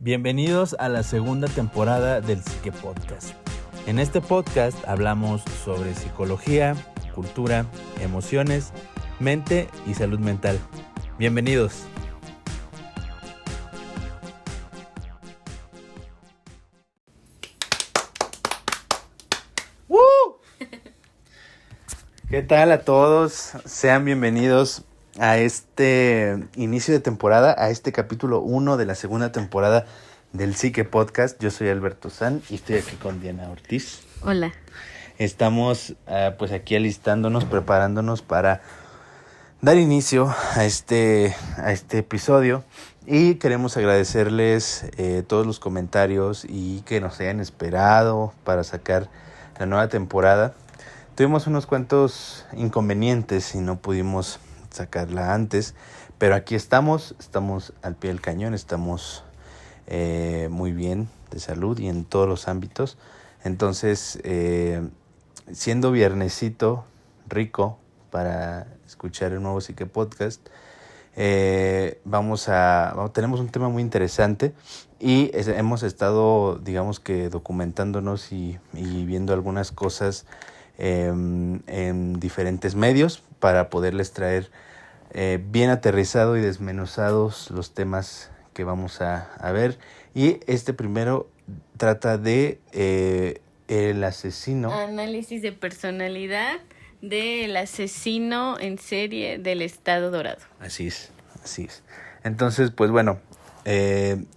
Bienvenidos a la segunda temporada del Psique Podcast. En este podcast hablamos sobre psicología, cultura, emociones, mente y salud mental. Bienvenidos. ¿Qué tal a todos? Sean bienvenidos a este inicio de temporada, a este capítulo 1 de la segunda temporada del Psique Podcast. Yo soy Alberto San y estoy aquí con Diana Ortiz. Hola. Estamos pues aquí alistándonos, preparándonos para dar inicio a este episodio y queremos agradecerles todos los comentarios y que nos hayan esperado para sacar la nueva temporada. Tuvimos unos cuantos inconvenientes y no pudimos sacarla antes, pero aquí estamos al pie del cañón, estamos muy bien de salud y en todos los ámbitos. Entonces, siendo viernesito rico para escuchar el nuevo Psique Podcast, tenemos un tema muy interesante y hemos estado, digamos que documentándonos y viendo algunas cosas en diferentes medios para poderles traer bien aterrizado y desmenuzados los temas que vamos a ver. Y este primero trata de el asesino. Análisis de personalidad del asesino en serie del Estado Dorado. Así es. Entonces, pues bueno,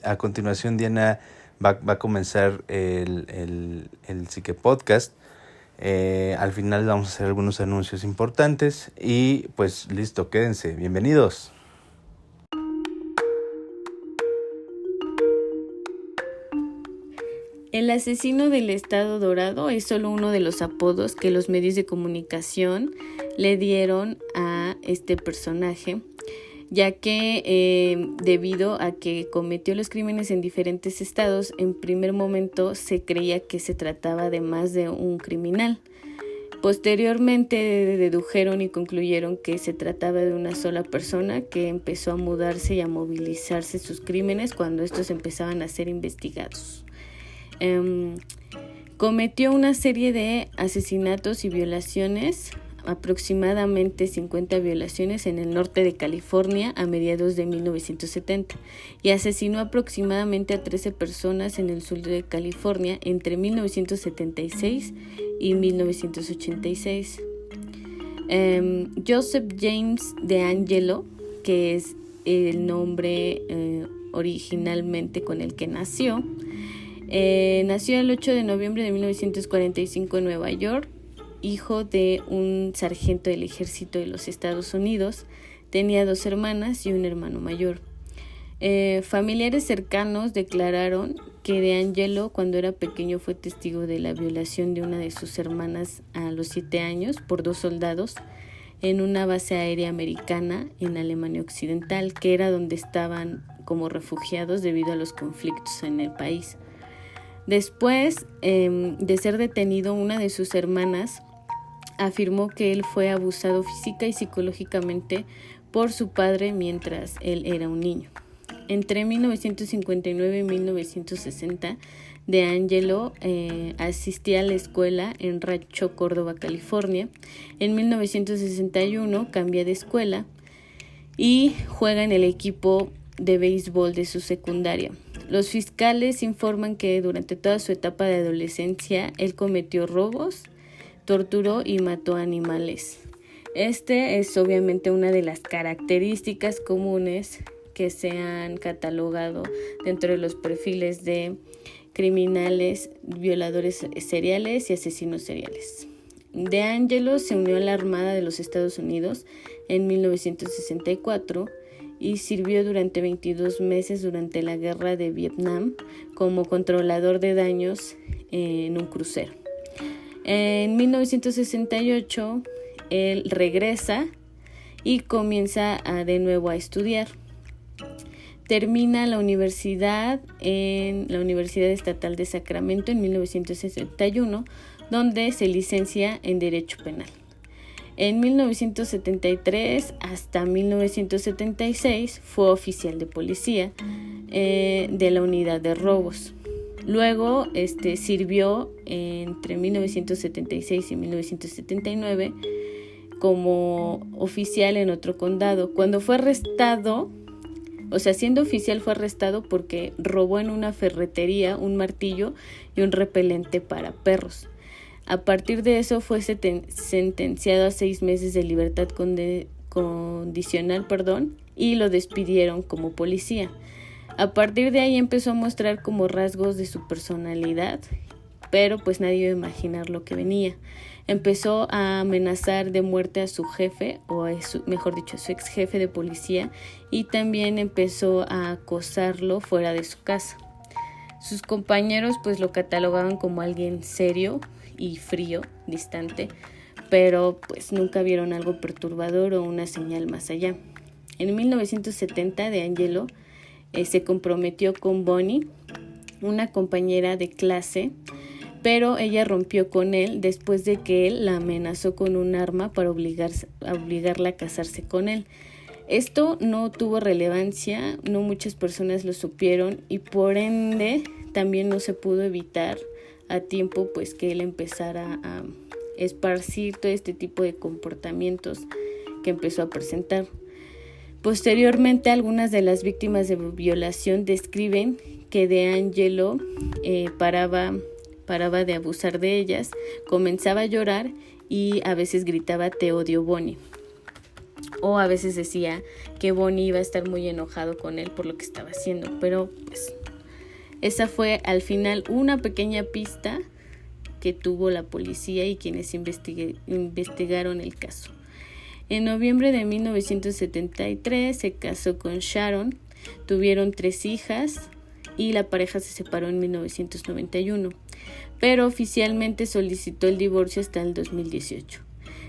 a continuación Diana va a comenzar el Psique Podcast. Al final vamos a hacer algunos anuncios importantes y pues listo, quédense, bienvenidos. El asesino del Estado Dorado es solo uno de los apodos que los medios de comunicación le dieron a este personaje, ya que debido a que cometió los crímenes en diferentes estados, en primer momento se creía que se trataba de más de un criminal. Posteriormente dedujeron y concluyeron que se trataba de una sola persona que empezó a mudarse y a movilizarse sus crímenes cuando estos empezaban a ser investigados. Cometió una serie de asesinatos y violaciones, aproximadamente 50 violaciones en el norte de California a mediados de 1970 y asesinó aproximadamente a 13 personas en el sur de California entre 1976 y 1986. Joseph James DeAngelo, que es el nombre originalmente con el que nació, nació el 8 de noviembre de 1945 en Nueva York, hijo de un sargento del ejército de los Estados Unidos. Tenía 2 hermanas y un hermano mayor. Familiares cercanos declararon que DeAngelo cuando era pequeño fue testigo de la violación de una de sus hermanas a los 7 años por 2 soldados en una base aérea americana en Alemania Occidental, que era donde estaban como refugiados debido a los conflictos en el país. Después de ser detenido, una de sus hermanas afirmó que él fue abusado física y psicológicamente por su padre mientras él era un niño. Entre 1959 y 1960, DeAngelo asistía a la escuela en Rancho Córdoba, California. En 1961 cambia de escuela y juega en el equipo de béisbol de su secundaria. Los fiscales informan que durante toda su etapa de adolescencia él cometió robos, torturó y mató animales. Este es obviamente una de las características comunes que se han catalogado dentro de los perfiles de criminales, violadores seriales y asesinos seriales. DeAngelo se unió a la Armada de los Estados Unidos en 1964 y sirvió durante 22 meses durante la Guerra de Vietnam como controlador de daños en un crucero. En 1968 él regresa y comienza de nuevo a estudiar. Termina la universidad en la Universidad Estatal de Sacramento en 1961, donde se licencia en Derecho Penal. En 1973 hasta 1976 fue oficial de policía de la unidad de robos. Luego sirvió entre 1976 y 1979 como oficial en otro condado. Cuando fue arrestado, siendo oficial fue arrestado porque robó en una ferretería un martillo y un repelente para perros. A partir de eso fue sentenciado a 6 meses de libertad condicional, y lo despidieron como policía. A partir de ahí empezó a mostrar como rasgos de su personalidad, pero pues nadie iba a imaginar lo que venía. Empezó a amenazar de muerte a su jefe, a su ex jefe de policía, y también empezó a acosarlo fuera de su casa. Sus compañeros pues lo catalogaban como alguien serio y frío, distante, pero pues nunca vieron algo perturbador o una señal más allá. En 1970 DeAngelo se comprometió con Bonnie, una compañera de clase, pero ella rompió con él después de que él la amenazó con un arma para obligarla a casarse con él. Esto no tuvo relevancia, no muchas personas lo supieron y por ende también no se pudo evitar a tiempo pues que él empezara a esparcir todo este tipo de comportamientos que empezó a presentar. Posteriormente, algunas de las víctimas de violación describen que DeAngelo paraba de abusar de ellas, comenzaba a llorar y a veces gritaba "te odio, Bonnie", o a veces decía que Bonnie iba a estar muy enojado con él por lo que estaba haciendo, pero pues esa fue al final una pequeña pista que tuvo la policía y quienes investigaron el caso. En noviembre de 1973 se casó con Sharon, tuvieron 3 hijas y la pareja se separó en 1991, pero oficialmente solicitó el divorcio hasta el 2018.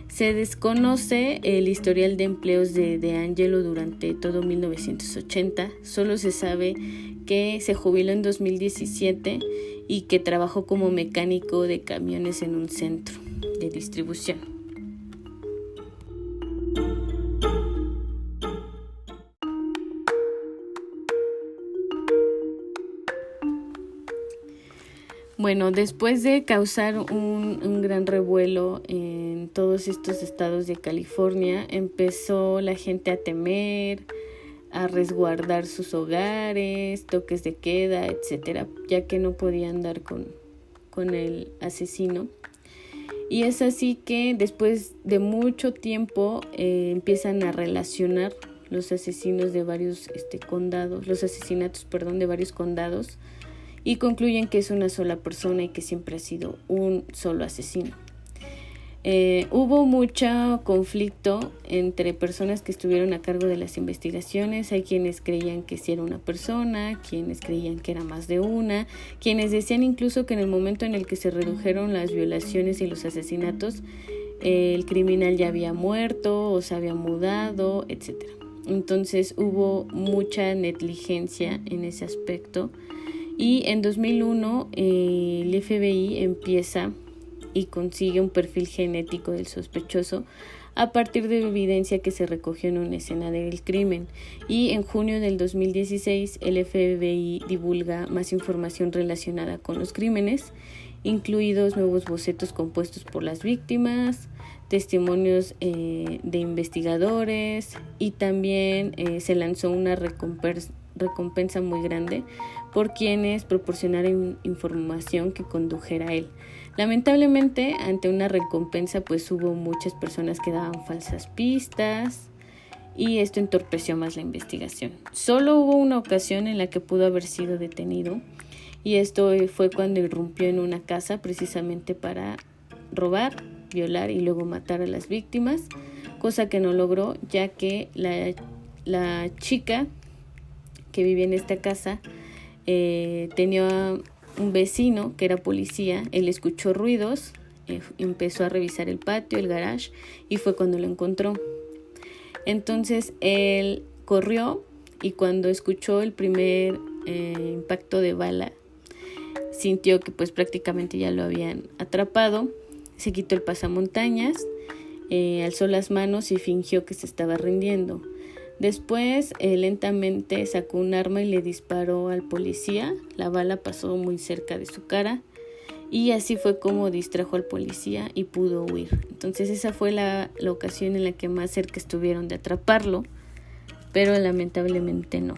Se desconoce el historial de empleos de DeAngelo durante todo 1980, solo se sabe que se jubiló en 2017 y que trabajó como mecánico de camiones en un centro de distribución. Bueno, después de causar un gran revuelo en todos estos estados de California, empezó la gente a temer, a resguardar sus hogares, toques de queda, etcétera, ya que no podían dar con el asesino. Y es así que después de mucho tiempo empiezan a relacionar los asesinos de varios condados, los asesinatos, de varios condados, y concluyen que es una sola persona y que siempre ha sido un solo asesino. Hubo mucho conflicto entre personas que estuvieron a cargo de las investigaciones. Hay quienes creían que sí era una persona, quienes creían que era más de una, quienes decían incluso que en el momento en el que se redujeron las violaciones y los asesinatos, el criminal ya había muerto o se había mudado, etc. Entonces hubo mucha negligencia en ese aspecto. Y en 2001 el FBI empieza y consigue un perfil genético del sospechoso a partir de evidencia que se recogió en una escena del crimen. Y en junio del 2016 el FBI divulga más información relacionada con los crímenes, incluidos nuevos bocetos compuestos por las víctimas, testimonios de investigadores, y también se lanzó una recompensa muy grande por quienes proporcionaran información que condujera a él. Lamentablemente, ante una recompensa, pues hubo muchas personas que daban falsas pistas y esto entorpeció más la investigación. Solo hubo una ocasión en la que pudo haber sido detenido, y esto fue cuando irrumpió en una casa precisamente para robar, violar y luego matar a las víctimas, cosa que no logró, ya que la chica que vivía en esta casa tenía un vecino que era policía. Él escuchó ruidos, empezó a revisar el patio, el garage, y fue cuando lo encontró. Entonces él corrió y cuando escuchó el primer impacto de bala, sintió que pues prácticamente ya lo habían atrapado. Se quitó el pasamontañas alzó las manos y fingió que se estaba rindiendo. Después, lentamente sacó un arma y le disparó al policía. La bala pasó muy cerca de su cara y así fue como distrajo al policía y pudo huir. Entonces esa fue la ocasión en la que más cerca estuvieron de atraparlo, pero lamentablemente no.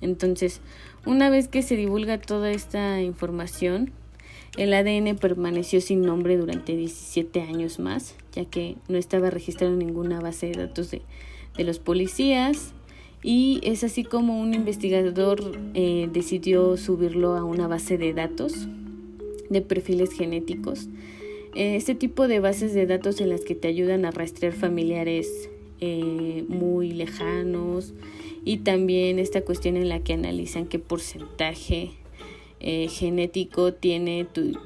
Entonces, una vez que se divulga toda esta información, el ADN permaneció sin nombre durante 17 años más, ya que no estaba registrado en ninguna base de datos de los policías, y es así como un investigador decidió subirlo a una base de datos de perfiles genéticos. Este tipo de bases de datos en las que te ayudan a rastrear familiares muy lejanos, y también esta cuestión en la que analizan qué porcentaje genético tiene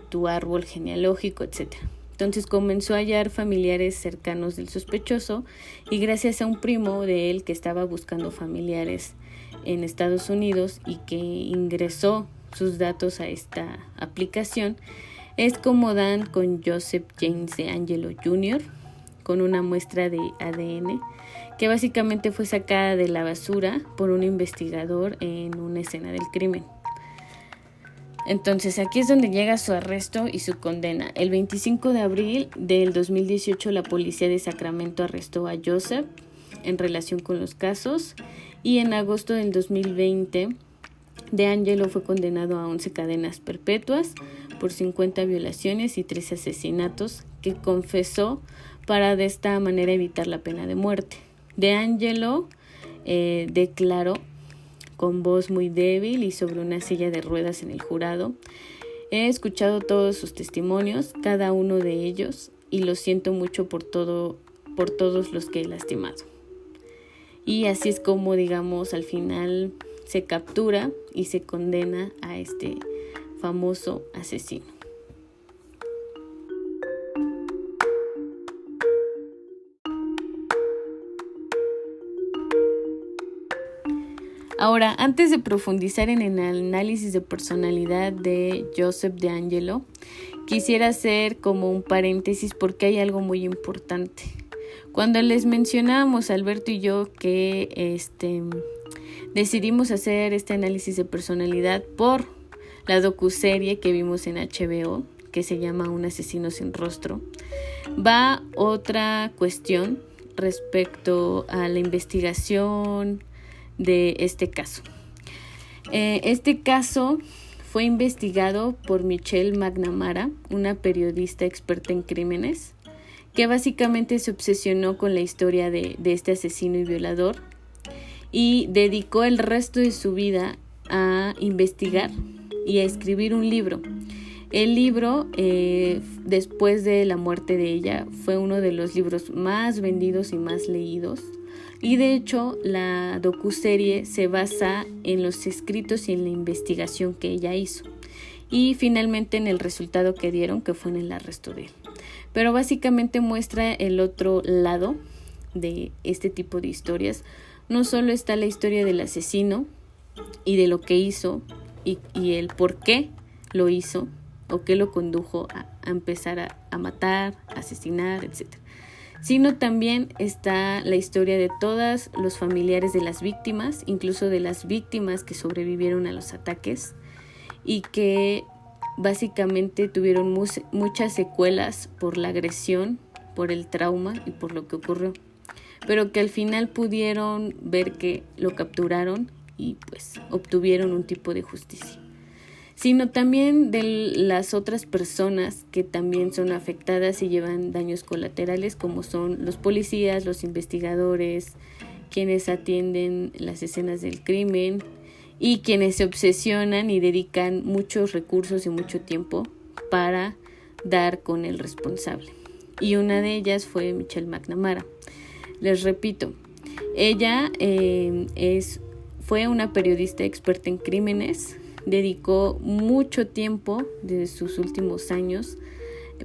tu árbol genealógico, etc. Entonces comenzó a hallar familiares cercanos del sospechoso, y gracias a un primo de él que estaba buscando familiares en Estados Unidos y que ingresó sus datos a esta aplicación, es como dan con Joseph James DeAngelo Jr. con una muestra de ADN que básicamente fue sacada de la basura por un investigador en una escena del crimen. Entonces aquí es donde llega su arresto y su condena. El 25 de abril del 2018 la policía de Sacramento arrestó a Joseph en relación con los casos, y en agosto del 2020 DeAngelo fue condenado a 11 cadenas perpetuas por 50 violaciones y 3 asesinatos que confesó para de esta manera evitar la pena de muerte. DeAngelo declaró con voz muy débil y sobre una silla de ruedas en el jurado: he escuchado todos sus testimonios, cada uno de ellos, y lo siento mucho por todos los que he lastimado. Y así es como, digamos, al final se captura y se condena a este famoso asesino. Ahora, antes de profundizar en el análisis de personalidad de Joseph DeAngelo, quisiera hacer como un paréntesis porque hay algo muy importante. Cuando les mencionábamos, Alberto y yo, que decidimos hacer este análisis de personalidad por la docuserie que vimos en HBO, que se llama Un asesino sin rostro, va otra cuestión respecto a la investigación de este caso. Este caso fue investigado por Michelle McNamara, una periodista experta en crímenes, que básicamente se obsesionó con la historia de este asesino y violador, y dedicó el resto de su vida a investigar y a escribir un libro. El libro, después de la muerte de ella, fue uno de los libros más vendidos y más leídos. Y de hecho, la docuserie se basa en los escritos y en la investigación que ella hizo. Y finalmente en el resultado que dieron, que fue en el arresto de él. Pero básicamente muestra el otro lado de este tipo de historias. No solo está la historia del asesino y de lo que hizo y el por qué lo hizo o qué lo condujo a empezar a matar, a asesinar, etc., sino también está la historia de todos los familiares de las víctimas, incluso de las víctimas que sobrevivieron a los ataques y que básicamente tuvieron muchas secuelas por la agresión, por el trauma y por lo que ocurrió, pero que al final pudieron ver que lo capturaron y pues obtuvieron un tipo de justicia. Sino también de las otras personas que también son afectadas y llevan daños colaterales, como son los policías, los investigadores, quienes atienden las escenas del crimen y quienes se obsesionan y dedican muchos recursos y mucho tiempo para dar con el responsable. Y una de ellas fue Michelle McNamara. Les repito, ella fue una periodista experta en crímenes. Dedicó mucho tiempo de sus últimos años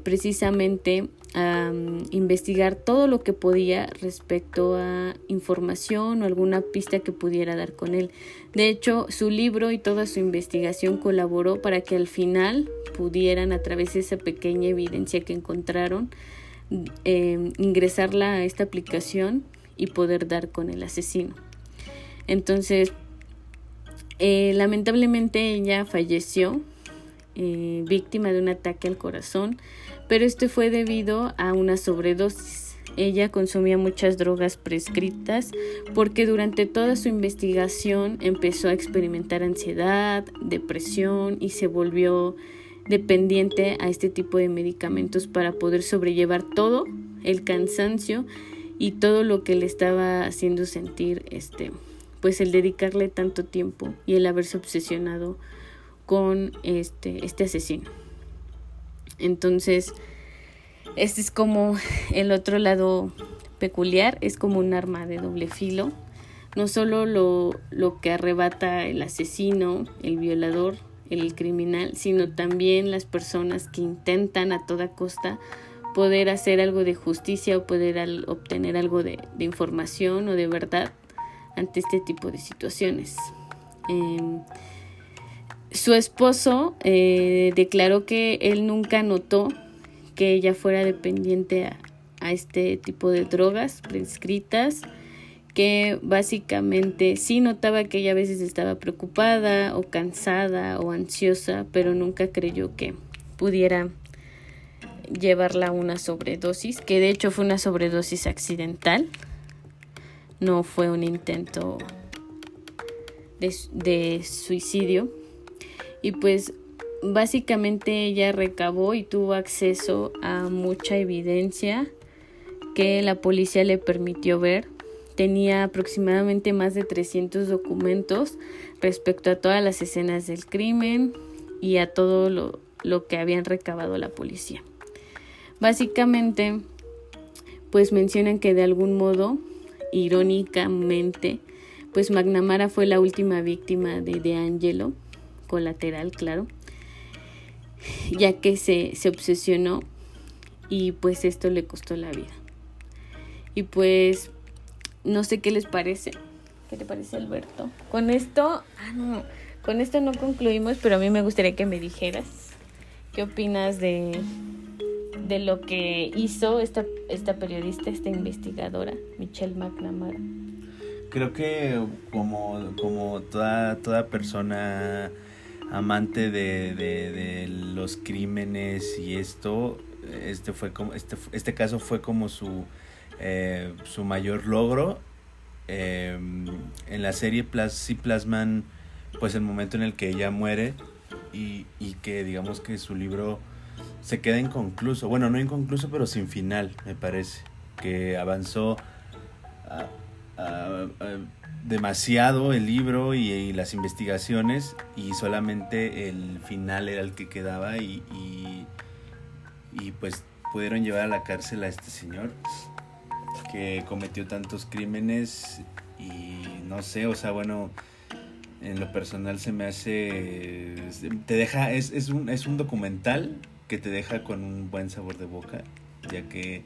precisamente a investigar todo lo que podía respecto a información o alguna pista que pudiera dar con él. De hecho, su libro y toda su investigación colaboró para que al final pudieran, a través de esa pequeña evidencia que encontraron, ingresarla a esta aplicación y poder dar con el asesino. Entonces, lamentablemente ella falleció víctima de un ataque al corazón, pero esto fue debido a una sobredosis. Ella consumía muchas drogas prescritas porque durante toda su investigación empezó a experimentar ansiedad, depresión y se volvió dependiente a este tipo de medicamentos para poder sobrellevar todo el cansancio y todo lo que le estaba haciendo sentir pues el dedicarle tanto tiempo y el haberse obsesionado con este asesino. Entonces, este es como el otro lado peculiar, es como un arma de doble filo. No solo lo que arrebata el asesino, el violador, el criminal, sino también las personas que intentan a toda costa poder hacer algo de justicia o poder obtener algo de información o de verdad ante este tipo de situaciones. Su esposo declaró que él nunca notó que ella fuera dependiente a este tipo de drogas prescritas, que básicamente sí notaba que ella a veces estaba preocupada o cansada o ansiosa, pero nunca creyó que pudiera llevarla a una sobredosis, que de hecho fue una sobredosis accidental, no fue un intento de suicidio. Y pues básicamente ella recabó y tuvo acceso a mucha evidencia que la policía le permitió ver. Tenía aproximadamente más de 300 documentos respecto a todas las escenas del crimen y a todo lo que habían recabado la policía. Básicamente, pues mencionan que de algún modo, irónicamente, pues McNamara fue la última víctima de DeAngelo, colateral, claro, ya que se obsesionó y pues esto le costó la vida. Y pues no sé qué les parece. ¿Qué te parece, Alberto? Con esto no concluimos, pero a mí me gustaría que me dijeras qué opinas de lo que hizo esta periodista, esta investigadora, Michelle McNamara. Creo que como toda persona amante de los crímenes y esto, este caso fue como su mayor logro. En la serie sí plasman pues el momento en el que ella muere y que digamos que su libro se queda inconcluso, bueno, no inconcluso pero sin final, me parece que avanzó demasiado el libro y las investigaciones y solamente el final era el que quedaba y pues pudieron llevar a la cárcel a este señor que cometió tantos crímenes y no sé, o sea, bueno, en lo personal se me hace, te deja, es un documental que te deja con un buen sabor de boca, ya que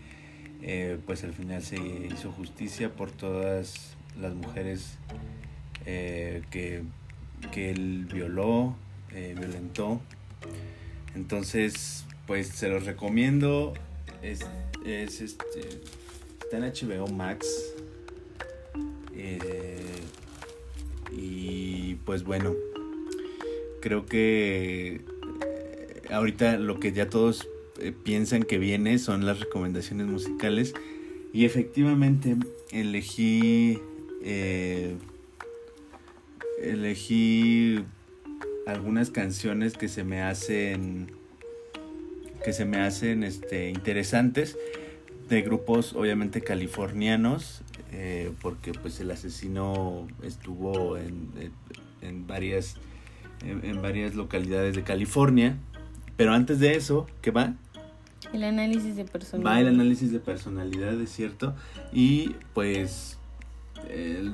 pues al final se hizo justicia por todas las mujeres que él violó, violentó. Entonces pues se los recomiendo. Está en HBO Max y pues bueno, creo que ahorita lo que ya todos piensan que viene son las recomendaciones musicales y efectivamente elegí algunas canciones que se me hacen interesantes, de grupos obviamente californianos, porque pues el asesino estuvo en varias localidades de California. Pero antes de eso, ¿qué va? El análisis de personalidad. Va el análisis de personalidad, es cierto. Y pues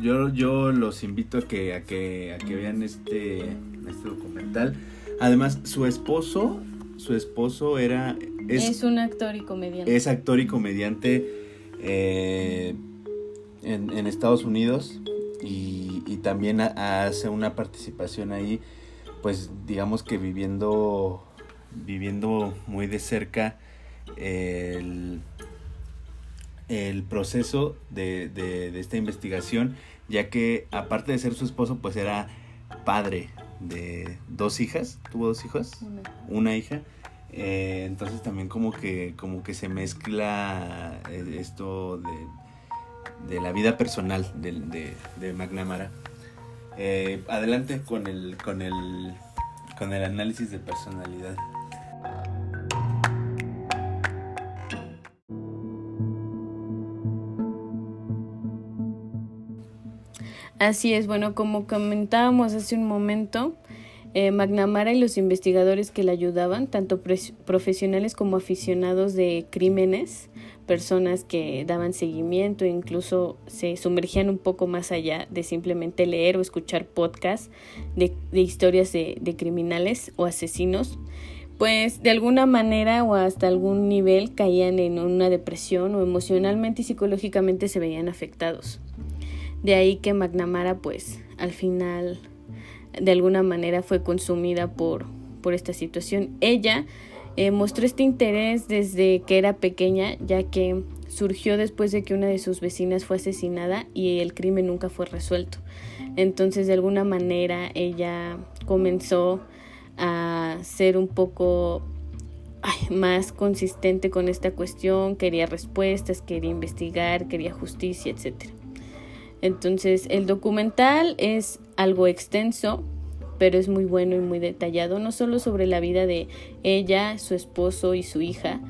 yo los invito a que vean este documental. Además, su esposo es un actor y comediante. Es actor y comediante en Estados Unidos y también hace una participación ahí, pues digamos que viviendo muy de cerca el proceso de esta investigación, ya que aparte de ser su esposo, pues era padre de 2 hijas. ¿Tuvo 2 hijas? Una hija. Entonces también como que se mezcla esto de la vida personal de McNamara. Adelante con el análisis de personalidad. Así es, bueno, como comentábamos hace un momento, McNamara y los investigadores que le ayudaban, tanto profesionales como aficionados de crímenes, personas que daban seguimiento e incluso se sumergían un poco más allá de simplemente leer o escuchar podcasts de historias de criminales o asesinos, pues de alguna manera o hasta algún nivel caían en una depresión o emocionalmente y psicológicamente se veían afectados. De ahí que McNamara pues al final de alguna manera fue consumida por esta situación. Ella mostró este interés desde que era pequeña, ya que surgió después de que una de sus vecinas fue asesinada y el crimen nunca fue resuelto. Entonces de alguna manera ella comenzó a ser un poco más consistente con esta cuestión, quería respuestas, quería investigar, quería justicia, etc. Entonces el documental es algo extenso, pero es muy bueno y muy detallado, no solo sobre la vida de ella, su esposo y su hija,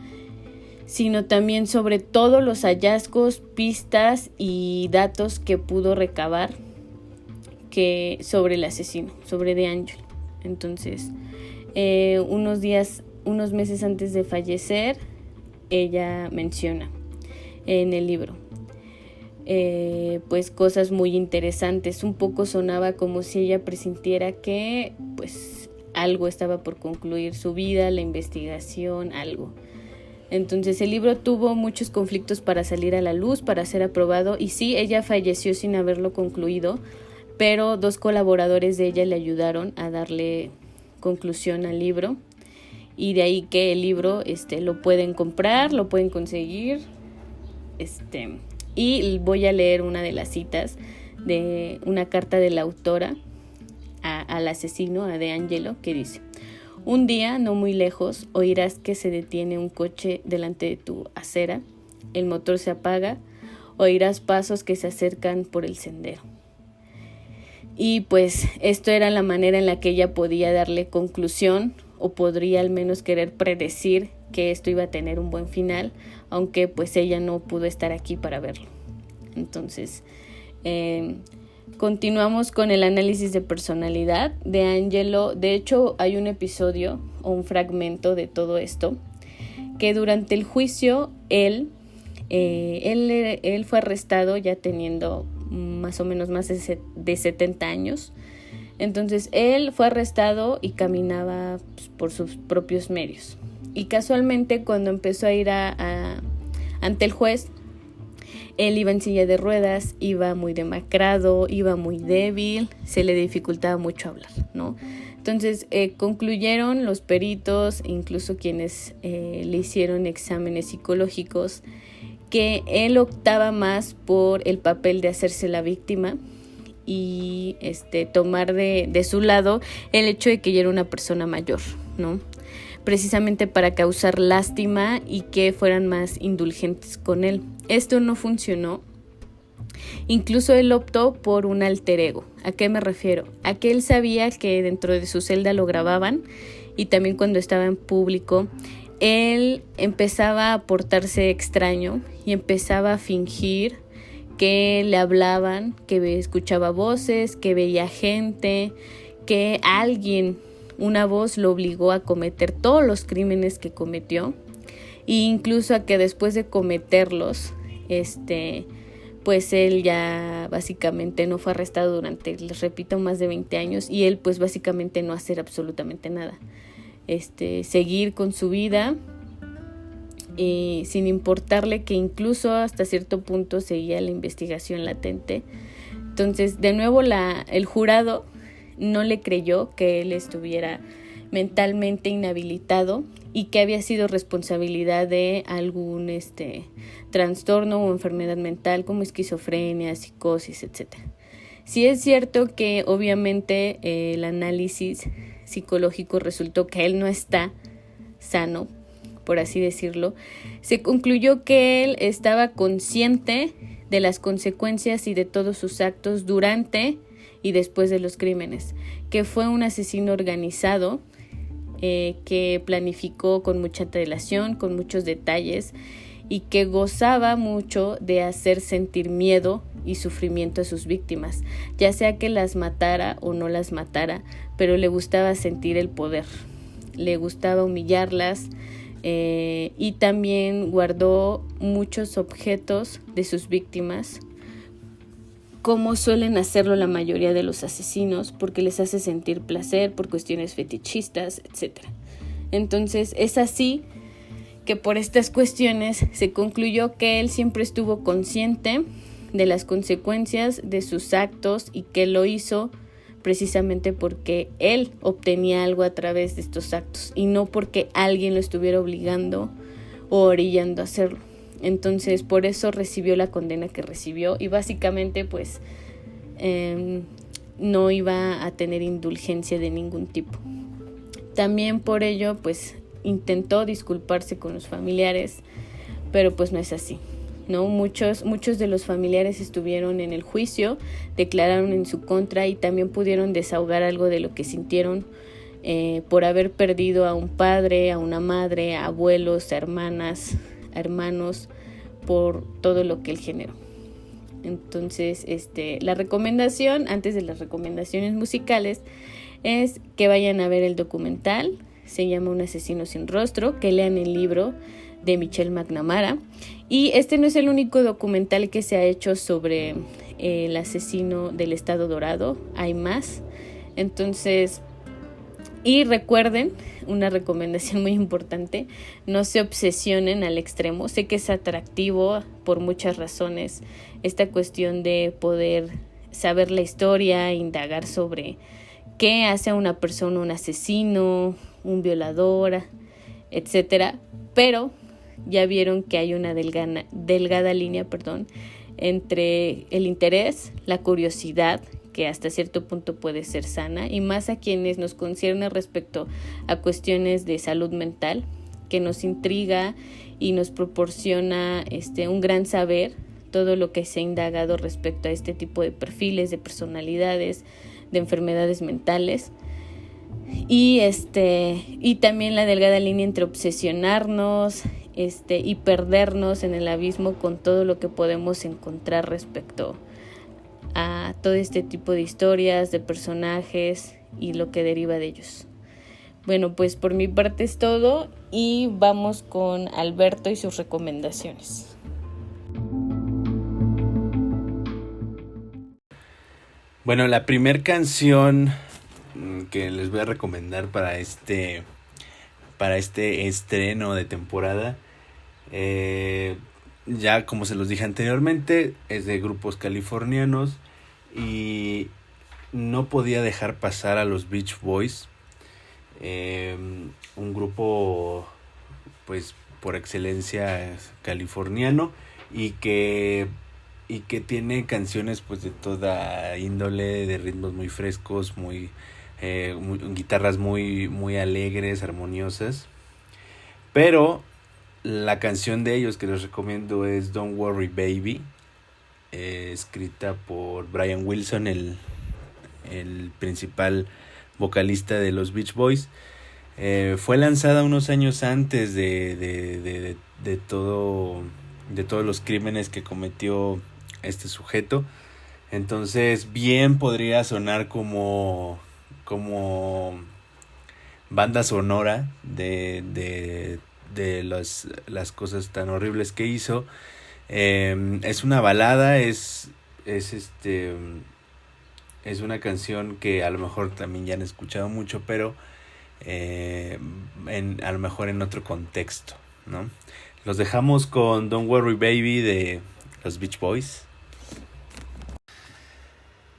sino también sobre todos los hallazgos, pistas y datos que pudo recabar sobre el asesino, sobre DeAngelo. Entonces, unos meses antes de fallecer, ella menciona en el libro pues cosas muy interesantes. Un poco sonaba como si ella presintiera que pues algo estaba por concluir su vida, la investigación, algo. Entonces el libro tuvo muchos conflictos para salir a la luz, para ser aprobado, y sí, ella falleció sin haberlo concluido, pero 2 colaboradores de ella le ayudaron a darle conclusión al libro, y de ahí que el libro lo pueden comprar, lo pueden conseguir, y voy a leer una de las citas de una carta de la autora al asesino, a DeAngelo, que dice: un día, no muy lejos, oirás que se detiene un coche delante de tu acera, el motor se apaga, oirás pasos que se acercan por el sendero. Y pues esto era la manera en la que ella podía darle conclusión, o podría al menos querer predecir que esto iba a tener un buen final, aunque pues ella no pudo estar aquí para verlo. Entonces, continuamos con el análisis de personalidad de DeAngelo. De hecho, hay un episodio o un fragmento de todo esto, que durante el juicio él fue arrestado ya teniendo más o menos más de 70 años. Entonces él fue arrestado y caminaba por sus propios medios. Y casualmente cuando empezó a ir ante el juez, él iba en silla de ruedas, iba muy demacrado, iba muy débil, se le dificultaba mucho hablar, ¿no? Entonces concluyeron los peritos, incluso quienes le hicieron exámenes psicológicos, que él optaba más por el papel de hacerse la víctima y tomar de su lado el hecho de que ella era una persona mayor, ¿no? Precisamente para causar lástima y que fueran más indulgentes con él. Esto no funcionó. Incluso él optó por un alter ego. ¿A qué me refiero? A que él sabía que dentro de su celda lo grababan, y también cuando estaba en público él empezaba a portarse extraño y empezaba a fingir que le hablaban, que escuchaba voces, que veía gente, que una voz lo obligó a cometer todos los crímenes que cometió, e incluso a que después de cometerlos, pues él ya básicamente no fue arrestado durante, les repito, más de 20 años, y él pues básicamente no hacer absolutamente nada, seguir con su vida, y sin importarle que incluso hasta cierto punto seguía la investigación latente. Entonces, de nuevo, el jurado no le creyó que él estuviera mentalmente inhabilitado y que había sido responsabilidad de algún trastorno o enfermedad mental como esquizofrenia, psicosis, etc. Sí es cierto que obviamente el análisis psicológico resultó que él no está sano, por así decirlo. Se concluyó que él estaba consciente de las consecuencias y de todos sus actos durante y después de los crímenes, que fue un asesino organizado que planificó con mucha antelación, con muchos detalles, y que gozaba mucho de hacer sentir miedo y sufrimiento a sus víctimas, ya sea que las matara o no las matara, pero le gustaba sentir el poder, le gustaba humillarlas, y también guardó muchos objetos de sus víctimas, como suelen hacerlo la mayoría de los asesinos, porque les hace sentir placer por cuestiones fetichistas, etc. Entonces es así que por estas cuestiones se concluyó que él siempre estuvo consciente de las consecuencias de sus actos y que lo hizo precisamente porque él obtenía algo a través de estos actos y no porque alguien lo estuviera obligando o orillando a hacerlo. Entonces por eso recibió la condena que recibió y básicamente pues no iba a tener indulgencia de ningún tipo. También por ello pues intentó disculparse con los familiares, pero pues no es así, ¿no? Muchos de los familiares estuvieron en el juicio, declararon en su contra y también pudieron desahogar algo de lo que sintieron por haber perdido a un padre, a una madre, a abuelos, a hermanas, a hermanos, por todo lo que él generó. Entonces, la recomendación, antes de las recomendaciones musicales, es que vayan a ver el documental. Se llama Un asesino sin rostro, que lean el libro de Michelle McNamara. Y este no es el único documental que se ha hecho sobre el asesino del Estado Dorado, hay más. Entonces, y recuerden, una recomendación muy importante, no se obsesionen al extremo. Sé que es atractivo por muchas razones esta cuestión de poder saber la historia, indagar sobre qué hace a una persona un asesino, un violador, etcétera, pero ya vieron que hay una delgada línea, entre el interés, la curiosidad, que hasta cierto punto puede ser sana, y más a quienes nos concierne respecto a cuestiones de salud mental, que nos intriga y nos proporciona un gran saber, todo lo que se ha indagado respecto a este tipo de perfiles, de personalidades, de enfermedades mentales. Y también la delgada línea entre obsesionarnos y perdernos en el abismo con todo lo que podemos encontrar respecto a todo este tipo de historias, de personajes y lo que deriva de ellos. Bueno, pues por mi parte es todo y vamos con Alberto y sus recomendaciones. Bueno, la primera canción que les voy a recomendar para este estreno de temporada, ya como se los dije anteriormente, es de grupos californianos y no podía dejar pasar a los Beach Boys, un grupo pues por excelencia californiano y que tiene canciones pues de toda índole, de ritmos muy frescos, guitarras muy alegres, armoniosas. Pero la canción de ellos que les recomiendo es Don't Worry Baby, escrita por Brian Wilson, el principal vocalista de los Beach Boys. Fue lanzada unos años antes de todos los crímenes que cometió este sujeto. Entonces bien podría sonar como banda sonora de las cosas tan horribles que hizo. Es una balada, es una canción que a lo mejor también ya han escuchado mucho, pero a lo mejor en otro contexto, ¿no? Los dejamos con Don't Worry Baby de los Beach Boys.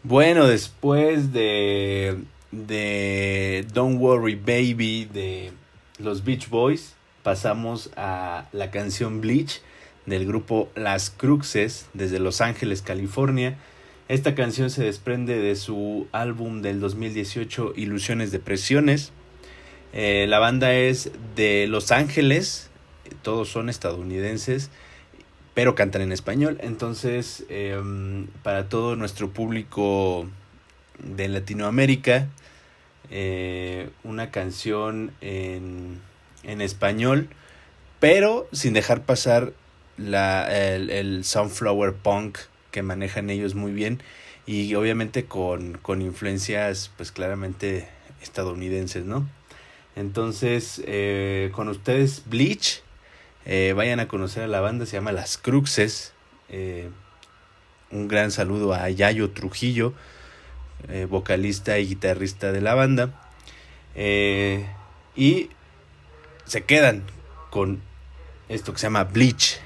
Bueno, después de de Don't Worry Baby de los Beach Boys pasamos a la canción Bleach del grupo Las Cruxes desde Los Ángeles, California. Esta canción se desprende de su álbum del 2018 Ilusiones de Presiones. La banda es de Los Ángeles, todos son estadounidenses, pero cantan en español. Entonces, para todo nuestro público de Latinoamérica, una canción en español, pero sin dejar pasar el Sunflower Punk que manejan ellos muy bien, y obviamente con influencias pues claramente estadounidenses, ¿no? Entonces, con ustedes Bleach, vayan a conocer a la banda, se llama Las Cruxes. Un gran saludo a Yayo Trujillo, vocalista y guitarrista de la banda, y se quedan con esto que se llama Bleach.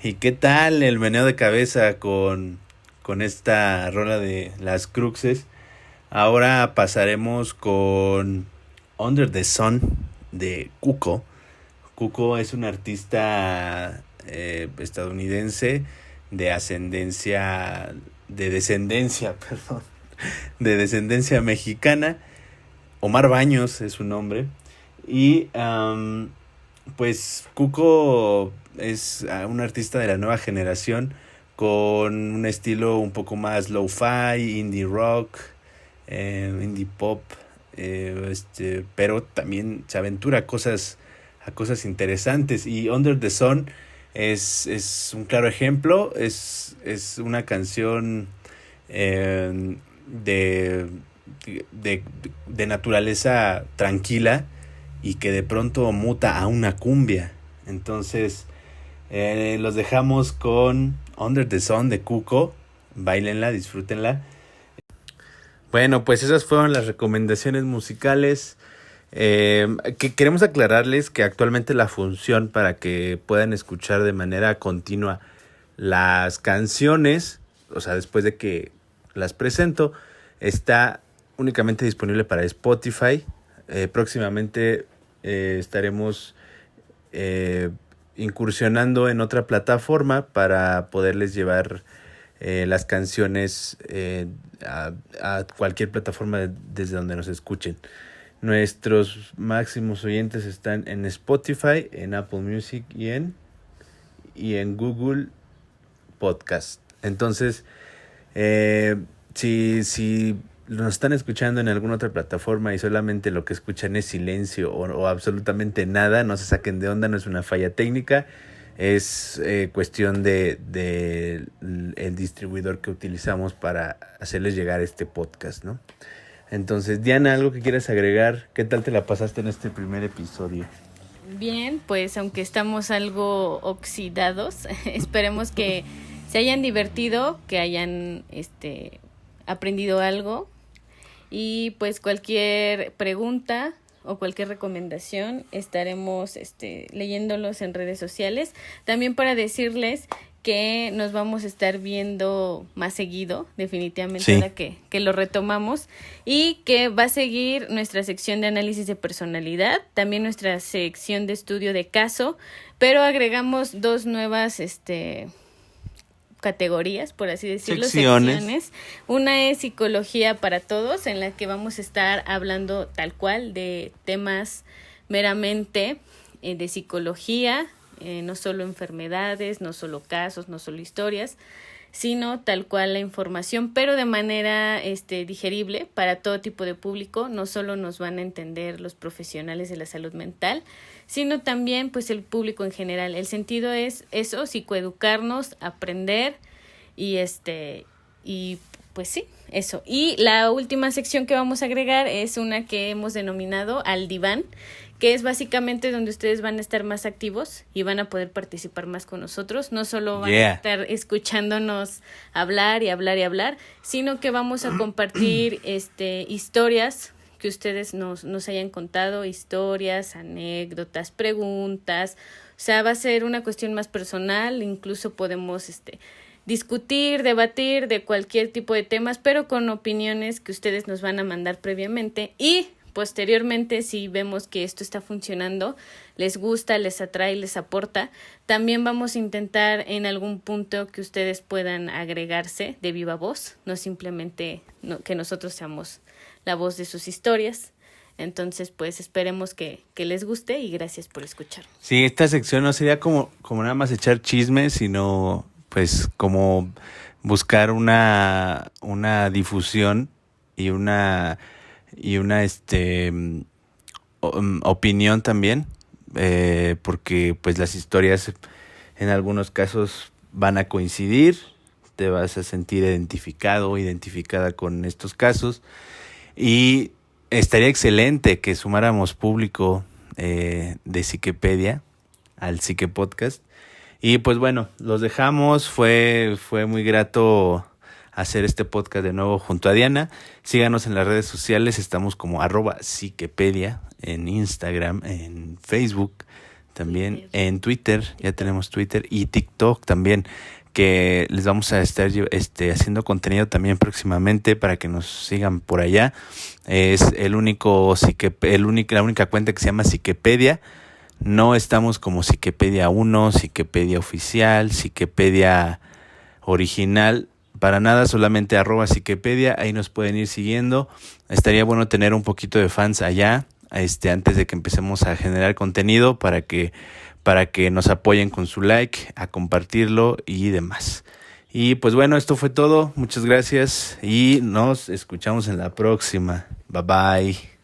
¿Y qué tal el meneo de cabeza con esta rola de Las Cruxes? Ahora pasaremos con Under the Sun de Cuco. Cuco es un artista estadounidense de descendencia mexicana. Omar Baños es su nombre. Y pues Cuco es un artista de la nueva generación con un estilo un poco más lo-fi, indie rock, indie pop, pero también se aventura a cosas interesantes. Y Under the Sun es un claro ejemplo. Es una canción de naturaleza tranquila y que de pronto muta a una cumbia. Entonces los dejamos con Under the Sun de Cuco. Báilenla, disfrútenla. Bueno, pues esas fueron las recomendaciones musicales. Que queremos aclararles que actualmente la función para que puedan escuchar de manera continua las canciones, o sea, después de que las presento, está únicamente disponible para Spotify. Próximamente estaremos incursionando en otra plataforma para poderles llevar las canciones a cualquier plataforma desde donde nos escuchen. Nuestros máximos oyentes están en Spotify, en Apple Music y en Google Podcast. Entonces, si nos están escuchando en alguna otra plataforma y solamente lo que escuchan es silencio o absolutamente nada, no se saquen de onda, no es una falla técnica, es cuestión de el distribuidor que utilizamos para hacerles llegar este podcast, ¿no? Entonces, Diana, ¿algo que quieras agregar? ¿Qué tal te la pasaste en este primer episodio? Bien, pues aunque estamos algo oxidados, esperemos que se hayan divertido, que hayan aprendido algo, y pues cualquier pregunta o cualquier recomendación estaremos leyéndolos en redes sociales. También para decirles que nos vamos a estar viendo más seguido, definitivamente, sí, ahora que lo retomamos, y que va a seguir nuestra sección de análisis de personalidad, también nuestra sección de estudio de caso, pero agregamos 2 nuevas categorías, por así decirlo, secciones. Una es psicología para todos, en la que vamos a estar hablando tal cual de temas meramente de psicología, no solo enfermedades, no solo casos, no solo historias, sino tal cual la información, pero de manera digerible para todo tipo de público. No solo nos van a entender los profesionales de la salud mental, sino también pues el público en general. El sentido es eso, psicoeducarnos, aprender y pues sí, eso. Y la última sección que vamos a agregar es una que hemos denominado Al Diván, que es básicamente donde ustedes van a estar más activos y van a poder participar más con nosotros. No solo van a estar escuchándonos hablar y hablar y hablar, sino que vamos a compartir historias que ustedes nos hayan contado, historias, anécdotas, preguntas. O sea, va a ser una cuestión más personal. Incluso podemos discutir, debatir de cualquier tipo de temas, pero con opiniones que ustedes nos van a mandar previamente y posteriormente, si vemos que esto está funcionando, les gusta, les atrae, les aporta, también vamos a intentar en algún punto que ustedes puedan agregarse de viva voz, no simplemente que nosotros seamos la voz de sus historias. Entonces, pues esperemos que les guste y gracias por escuchar. Sí, esta sección no sería como nada más echar chismes, sino pues como buscar una difusión y una opinión también, porque pues las historias en algunos casos van a coincidir, te vas a sentir identificada con estos casos y estaría excelente que sumáramos público de Psiquepedia al Psique Podcast. Y pues bueno, los dejamos, fue muy grato hacer este podcast de nuevo junto a Diana. Síganos en las redes sociales, estamos como @Psiquepedia en Instagram, en Facebook, también en Twitter, ya tenemos Twitter y TikTok también, que les vamos a estar haciendo contenido también próximamente para que nos sigan por allá. Es la única cuenta que se llama Psiquepedia. No estamos como Psiquepedia 1, Psiquepedia oficial, Psiquepedia original. Para nada, solamente @Psiquepedia, ahí nos pueden ir siguiendo. Estaría bueno tener un poquito de fans allá, antes de que empecemos a generar contenido para que nos apoyen con su like, a compartirlo y demás. Y pues bueno, esto fue todo. Muchas gracias y nos escuchamos en la próxima. Bye bye.